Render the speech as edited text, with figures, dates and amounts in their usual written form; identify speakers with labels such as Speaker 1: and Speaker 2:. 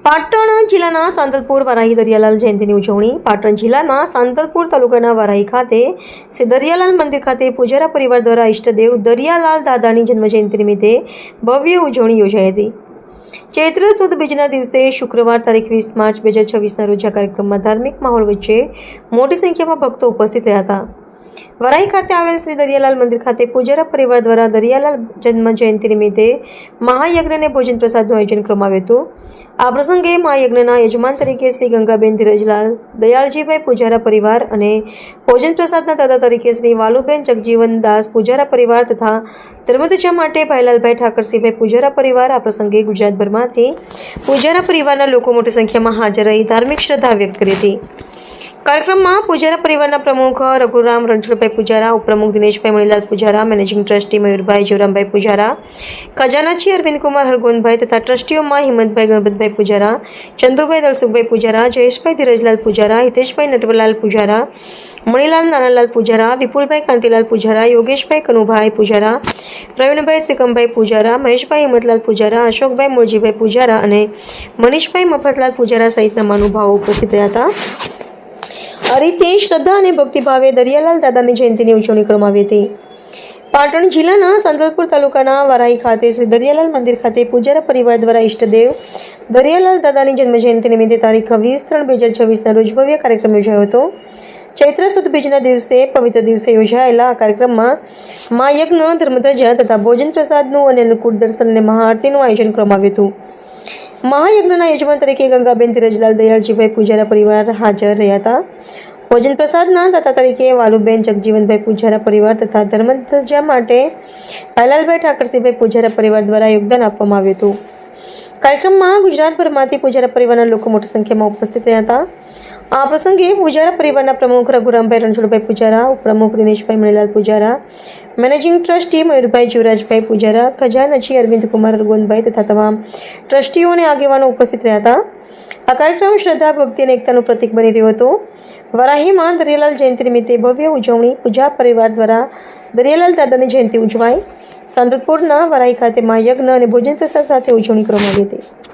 Speaker 1: પાટણ જિલ્લાના સાંતલપુર વરાહી દરિયાલાલ જયંતિની ઉજવણી. પાટણ જિલ્લાના સાંતલપુર તાલુકાના વરાહી ખાતે શ્રી દરિયાલાલ મંદિર ખાતે પૂજારા પરિવાર દ્વારા ઇષ્ટદેવ દરિયાલાલ દાદાની જન્મજયંતિ નિમિત્તે ભવ્ય ઉજવણી યોજાઈ હતી. ચૈત્ર સુદ બીજના દિવસે શુક્રવાર તારીખ 20 માર્ચ 2026ના રોજ આ કાર્યક્રમમાં ધાર્મિક માહોલ વચ્ચે મોટી સંખ્યામાં ભક્તો ઉપસ્થિત રહ્યા હતા. વરાહી ખાતે આવેલ શ્રી દરિયાલાલ મંદિર ખાતે પૂજારા પરિવાર દ્વારા દરિયાલાલ જન્મ જયંતિ નિમિત્તે મહાયજ્ઞ અને ભોજન પ્રસાદનું આયોજન કરવામાં આવ્યું હતું. આ પ્રસંગે મહાયજ્ઞના યજમાન તરીકે શ્રી ગંગાબેન ધીરજલાલ દયાળજીભાઈ પૂજારા પરિવાર અને ભોજન પ્રસાદના દાદા તરીકે શ્રી વાલુબેન જગજીવન દાસ પૂજારા પરિવાર તથા ધર્મધજા માટે ભાઈલાલભાઈ ઠાકરસિંહભાઈ પૂજારા પરિવાર. આ પ્રસંગે ગુજરાતભરમાંથી પૂજારા પરિવારના લોકો મોટી સંખ્યામાં હાજર રહી ધાર્મિક શ્રદ્ધા વ્યક્ત કરી હતી. કાર્યક્રમમાં પૂજારા પરિવારના પ્રમુખ રઘુરામ રણછોડભાઈ પૂજારા, ઉપપ્રમુખ દિનેશભાઈ મણીલાલ પૂજારા, મેનેજિંગ ટ્રસ્ટી મયુરભાઈ જીવરામભાઈ પૂજારા, ખજાનાચી અરવિંદકુમાર હરગોનભાઈ તથા ટ્રસ્ટીઓમાં હિંમતભાઈ ગણપતભાઈ પૂજારા, ચંદુભાઈ દલસુખભાઈ પૂજારા, જયેશભાઈ ધીરજલાલ પૂજારા, હિતેશભાઈ નટવરલાલ પૂજારા, મણીલાલ નાનાલાલ પૂજારા, વિપુલભાઈ કાંતિલાલ પૂજારા, યોગેશભાઈ કનુભાઈ પૂજારા, પ્રવીણભાઈ ત્રિકમભાઈ પૂજારા, મહેશભાઈ હિંમતલાલ પૂજારા, અશોકભાઈ મુળજીભાઈ પૂજારા અને મનીષભાઈ મફતલાલ પૂજારા સહિતના મહાનુભાવો ઉપસ્થિત રહ્યા હતા. આ રીતે શ્રદ્ધા અને ભક્તિભાવે દરિયાલાલ દાદાની જયંતિની ઉજવણી કરવામાં આવી હતી. પાટણ જિલ્લાના સાંતલપુર તાલુકાના વરાહી ખાતે શ્રી દરિયાલાલ મંદિર ખાતે પૂજારા પરિવાર દ્વારા ઇષ્ટદેવ દરિયાલાલ દાદાની જન્મજયંતિ નિમિત્તે તારીખ 20/3/2026ના રોજ ભવ્ય કાર્યક્રમ યોજાયો હતો. ચૈત્ર સુદ બીજના દિવસે પવિત્ર દિવસે યોજાયેલા આ કાર્યક્રમમાં મહાયજ્ઞ, ધર્મધજા તથા ભોજન પ્રસાદનું અને અન્નકૂટ દર્શન અને મહાઆરતીનું આયોજન કરવામાં આવ્યું હતું. મહાયજ્ઞના યજમાન તરીકે ગંગાબેન ધીરજલાલ દયાળજીભાઈ પૂજારા પરિવાર હાજર રહ્યા હતા. ભોજન પ્રસાદના દાતા તરીકે વાલુબેન જગજીવનભાઈ પૂજારા પરિવાર તથા ધર્મધજા માટે ભાઈલાલભાઈ ઠાકરસિંહભાઈ પૂજારા પરિવાર દ્વારા યોગદાન આપવામાં આવ્યું હતું. કાર્યક્રમમાં ગુજરાતભરમાંથી પૂજારા પરિવારના લોકો મોટી સંખ્યામાં ઉપસ્થિત રહ્યા હતા. આ પ્રસંગે પૂજારા પરિવારના પ્રમુખ રઘુરામભાઈ રણછોડભાઈ પૂજારા, ઉપપ્રમુખ દિનેશભાઈ મણીલાલ પૂજારા, મેનેજિંગ ટ્રસ્ટી મયુરભાઈ જીવરાજભાઈ પૂજારા, ખજાનચી અરવિંદકુમાર હરગોનભાઈ તથા તમામ ટ્રસ્ટીઓ અને આગેવાનો ઉપસ્થિત રહ્યા હતા. આ કાર્યક્રમ શ્રદ્ધા, ભક્તિ અને એકતાનું પ્રતીક બની રહ્યો હતો. વરાહીમાં દરિયાલાલ જયંતિ નિમિત્તે ભવ્ય ઉજવણી પૂજા પરિવાર દ્વારા દરિયાલાલ દાદાની જયંતિ ઉજવાઈ. સાંતલપુરના વરાહી ખાતે મહાયજ્ઞ અને ભોજન પ્રસાદ સાથે ઉજવણી કરવામાં આવી હતી.